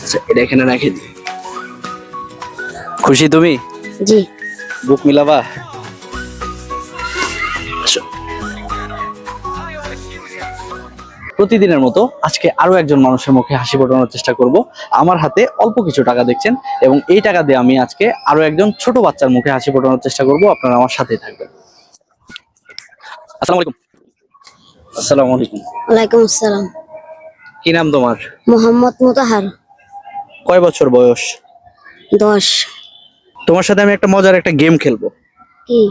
আচ্ছা, এটা এখানে রেখে দিই। খুশি তুমি? জি। বুক মিলাবা? আসো। প্রতিদিনের মতো আজকে আরো একজন মানুষের মুখে হাসি ফোটানোর চেষ্টা করব। আমার হাতে অল্প কিছু টাকা দেখছেন এবং এই টাকা দিয়ে আমি আজকে আরো একজন ছোট বাচ্চার মুখে হাসি ফোটানোর চেষ্টা করব। আপনারা আমার সাথেই থাকবেন। আসসালামু আলাইকুম। আসসালামু আলাইকুম। ওয়ালাইকুম আসসালাম। কি নাম তোমার? মোহাম্মদ মুতাহার। কয় বছর বয়স? 10। তোমার সাথে আমি একটা মজার একটা গেম খেলবো। কি?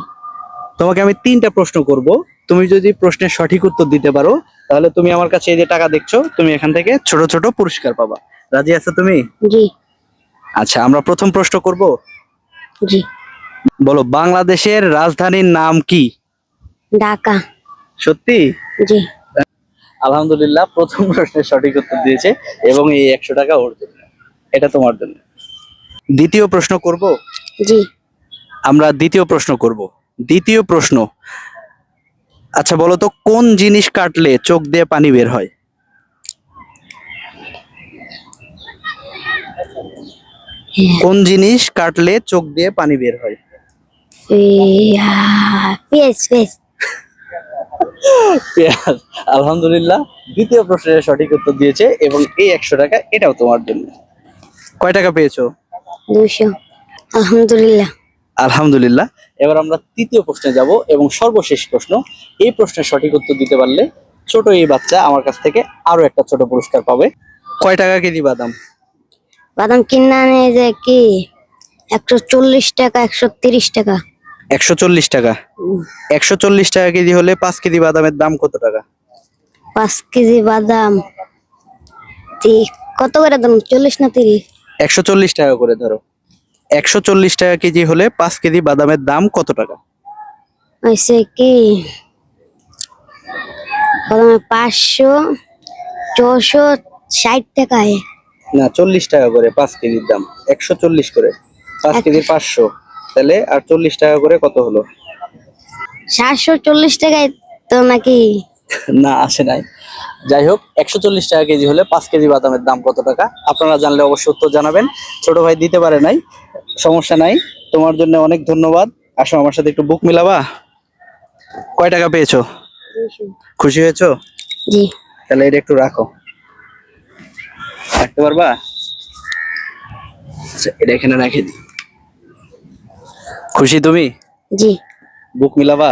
তোমাকে আমি 3টা প্রশ্ন করব। তুমি যদি প্রশ্নের সঠিক উত্তর দিতে পারো তাহলে তুমি আমার কাছে এই যে টাকা দেখছো, তুমি এখান থেকে ছোট ছোট পুরস্কার পাবা। রাজি আছো তুমি? জি। আচ্ছা, আমরা প্রথম প্রশ্ন করব। জি। বলো, বাংলাদেশের রাজধানীর নাম কি? ঢাকা। সত্যি? জি। আলহামদুলিল্লাহ, প্রথম প্রশ্নের সঠিক উত্তর দিয়েছে এবং এই 100 টাকা ওর জন্য, এটা তোমার জন্য। দ্বিতীয় প্রশ্ন করব। জি। আমরা দ্বিতীয় প্রশ্ন করব। দ্বিতীয় প্রশ্ন, আচ্ছা বলো তো, কোন জিনিস কাটলে চোখ দিয়ে পানি বের হয়? কোন জিনিস কাটলে চোখ দিয়ে পানি বের হয়? পেঁয়াজ পেঁয়াজ। পেঁয়াজ। আলহামদুলিল্লাহ, দ্বিতীয় প্রশ্নের সঠিক উত্তর দিয়েছে এবং এই 100 টাকা এটাও তোমার জন্য। কয় টাকা পেয়েছো? 200। আলহামদুলিল্লাহ। আলহামদুলিল্লাহ। এবার আমরা তৃতীয় প্রশ্নে যাব এবং সর্বশেষ প্রশ্ন। এই প্রশ্নের সঠিক উত্তর দিতে পারলে ছোট এই বাচ্চা আমার কাছ থেকে আরো একটা ছোট পুরস্কার পাবে। কয় টাকা কেজি বাদাম? বাদাম কিনে আনে যে কি 140 টাকা, 130 টাকা। 140 টাকা। 140 টাকা কেজি হলে 5 কেজি বাদামের দাম কত টাকা? 5 কেজি বাদাম কত করে দাম? 40 না 30? 140 টাকা করে ধরো। 140 টাকা কেজি হলে 5 কেজি বাদামের দাম কত টাকা? হয়েছে কি বাদামের 500, 460 টাকায়। না, 40 টাকা করে 5 কেজির দাম। 140 করে 5 কেজির 500, তাহলে আর 40 টাকা করে কত হলো? 740 টাকায় তো নাকি? না, আসে নাই। যাই হোক, 140 টাকা কেজি হলে 5 কেজি বাদামের দাম কত টাকা? আপনারা জানলে অবশ্যই উত্তর জানাবেন। ছোট ভাই দিতে পারে নাই, সমস্যা নাই। তোমার জন্য অনেক ধন্যবাদ। আসো আমার সাথে একটু বুক মিলাবা। কয় টাকা পেয়েছো? 200। খুশি হয়েছো? জি। তাহলে এটা একটু রাখো। রাখতে পারবা? আচ্ছা, এটা এখানে রেখে দিই। খুশি তুমি? জি। বুক মিলাবা?